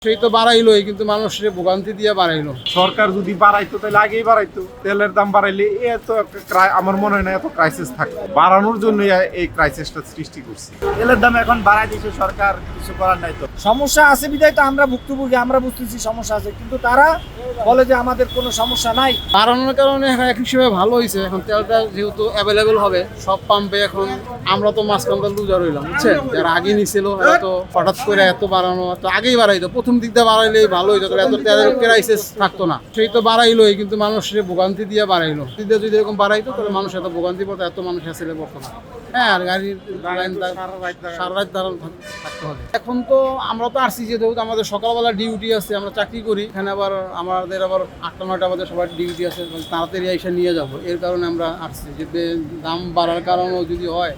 সেই তো বাড়াইলোই, কিন্তু মানুষের ভোগান্তি দিয়ে বাড়াইলো। সরকার যদি বাড়াইতো তাহলে আগেই বাড়াইতো। তেলের দাম বাড়াইলে এত আমার মনে হয় না এত ক্রাইসিস থাকতো। বাড়ানোর জন্য এই ক্রাইসিসটা সৃষ্টি করছে। তেলের দাম এখন বাড়াই দিয়েছে সরকার, কিছু করার নাই। তো সমস্যা আছে বিধায় তো আমরা ভুক্তভোগী, আমরা বুঝতেছি সমস্যা আছে, কিন্তু তারা বলে যে আমাদের কোনো সমস্যা নাই। বাড়ানোর কারণে এখন এক হিসেবে ভালো হয়েছে, এখন তেলটা যেহেতু অ্যাভেলেবেল হবে সব পাম্পে। এখন আমরা তো মাঝখানটা লুজার হইলাম, বুঝছেন? যারা আগে নিছিল এরা তো হঠাৎ করে এত বাড়ানো, তো আগেই বাড়াইতো, প্রথম দিক দিয়ে বাড়াইলেই ভালো হইতো, তাহলে এত তেলের ক্রাইসিস থাকতো না। সেই তো বাড়াইলোই, কিন্তু মানুষের ভোগান্তি দিয়ে বাড়াইলো। যদি এরকম বাড়াইতো তাহলে মানুষ এত ভোগান্তি পড়তো, এত মানুষ হ্যাসেলে পড়তো না। হ্যাঁ, আর গাড়ির লাইন সারা রাত দাঁড়ানো থাকতে হবে। এখন তো আমরা তো আসছি, যেহেতু আমাদের সকালবেলা ডিউটি আছে, আমরা চাকরি করি এখানে, আবার আমাদের আবার 8টা-9টা বাজে সবার ডিউটি আছে, তাড়াতাড়ি এসে নিয়ে যাব। এর কারণে আমরা আসছি, যে দাম বাড়ার কারণেও যদি হয়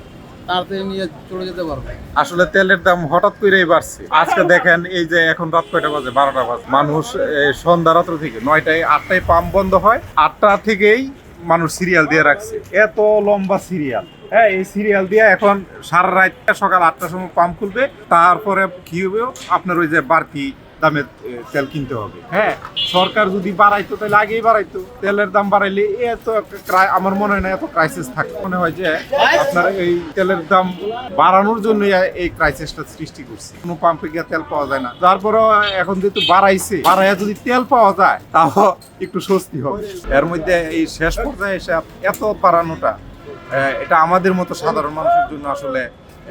তাড়াতাড়ি নিয়ে চলে যেতে পারবে। আসলে তেলের দাম হঠাৎ করেই বাড়ছে। আজকে দেখেন এই যে এখন রাত কয়টা বাজে, 12টা বাজে। মানুষ সন্ধ্যা রাত্র থেকে 9টায় 8টায় পাম্প বন্ধ হয়, 8টা থেকেই মানুষ সিরিয়াল দিয়ে রাখছে। এত লম্বা সিরিয়াল, হ্যাঁ, এই সিরিয়াল দিয়ে এখন সারা রাত সকাল 8টার সময় পাম্প খুলবে। তারপরে কি হবে, আপনার ওই যে বাড়তি দামে তেল কিনতে হবে। হ্যাঁ, সরকার যদি বাড়াইতো তাহলে আগেই বাড়াইতো। তেলের দাম বাড়াইলে এত আমার মনে হয় না এত ক্রাইসিস থাকে। মনে হয় যে আপনার এই তেলের দাম বাড়ানোর জন্য এই ক্রাইসিসটা সৃষ্টি করছে। কোনো পাম্পে গিয়ে তেল পাওয়া যায় না। তারপরে এখন যেহেতু বাড়াইছে, বাড়াইয়া যদি তেল পাওয়া যায় তাও একটু স্বস্তি হবে। এর মধ্যে এই শেষ পর্যায়ে এসে এত বাড়ানোটা, এটা আমাদের মতো সাধারণ মানুষের জন্য আসলে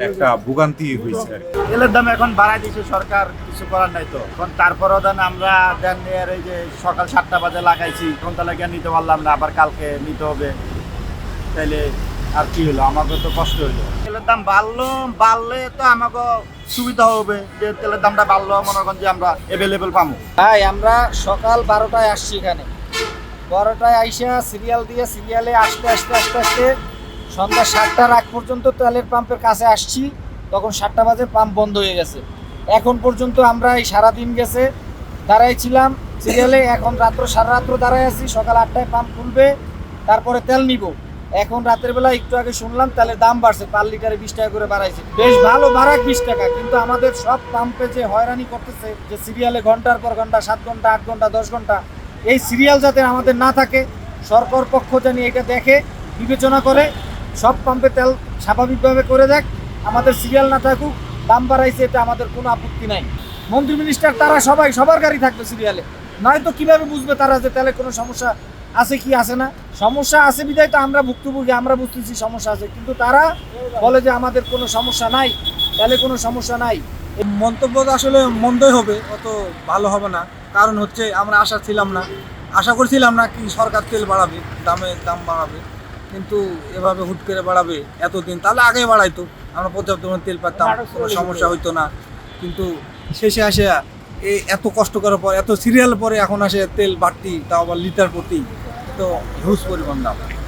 একটা ভোগান্তি হয়েছে। তেলের দাম এখন বাড়াই দিয়েছে সরকার, কিছু করার নাই। তো এখন তারপরেও দেন আমরা দেন এই যে সকাল 7টা বাজে লাগাইছি, এখন তাহলে গিয়ে নিতে পারলাম না, আবার কালকে নিতে হবে। তাইলে আর কি হলো, আমাকে তো কষ্ট হইলো। তেলের দাম বাড়লে তো আমাকে সুবিধা হবে, যে তেলের দামটা বাড়লো মনে করেন যে আমরা অ্যাভেলেবেল পাবো। ভাই আমরা সকাল 12টায় আসছি, এখানে 12টায় আইসা সিরিয়াল দিয়ে সিরিয়ালে আসতে সন্ধ্যা 7টার আগ পর্যন্ত তেলের পাম্পের কাছে আসছি, তখন 7টা বাজে পাম্প বন্ধ হয়ে গেছে। এখন পর্যন্ত আমরা এই সারাদিন গেছে দাঁড়াইছিলাম সিরিয়ালে, এখন সারা রাত্র দাঁড়াই আছি। সকাল 8টায় পাম্প খুলবে, তারপরে তেল নিব। এখন রাতের বেলা একটু আগে শুনলাম তেলের দাম বাড়ছে, পার লিটারে 20 টাকা করে বাড়াইছে। বেশ ভালো বাড়াক 20 টাকা, কিন্তু আমাদের সব পাম্পে যে হয়রানি করতেছে, যে সিরিয়ালে ঘন্টার পর ঘন্টা, 7 ঘন্টা, 8 ঘন্টা, 10 ঘন্টা, এই সিরিয়াল যাতে আমাদের না থাকে, সরকার পক্ষ জানি এটা দেখে বিবেচনা করে সব পাম্পে তেল স্বাভাবিকভাবে করে দেখ, আমাদের সিরিয়াল না থাকুক। দাম বাড়াইছে, এটা আমাদের কোনো আপত্তি নাই। মন্ত্রী মিনিস্টার তারা সবার গাড়ি থাকবে সিরিয়ালে, নয়তো কিভাবে বুঝবে তারা যে তেলে কোনো সমস্যা আছে কি আছে না? সমস্যা আছে বিধায় তো আমরা ভুক্তভোগী, আমরা বুঝতেছি সমস্যা আছে, কিন্তু তারা বলে যে আমাদের কোনো সমস্যা নাই, তেলে কোনো সমস্যা নাই। এই মন্তব্য আসলে মন্দই হবে, অত ভালো হবে না। কারণ হচ্ছে আমরা আশা করছিলাম না কি সরকার তেল বাড়াবে, দাম বাড়াবে, কিন্তু এভাবে হুট করে বাড়াবে এতদিন, তাহলে আগে বাড়াইতো, আমরা পর্যাপ্ত তেল পাতাম, কোনো সমস্যা হইতো না। কিন্তু শেষে আসে এই এত কষ্ট করার পর, এত সিরিয়াল পরে এখন আসে তেল বাড়তি, তাও আবার লিটার প্রতি, তো হিউজ পরিমাণ দাম।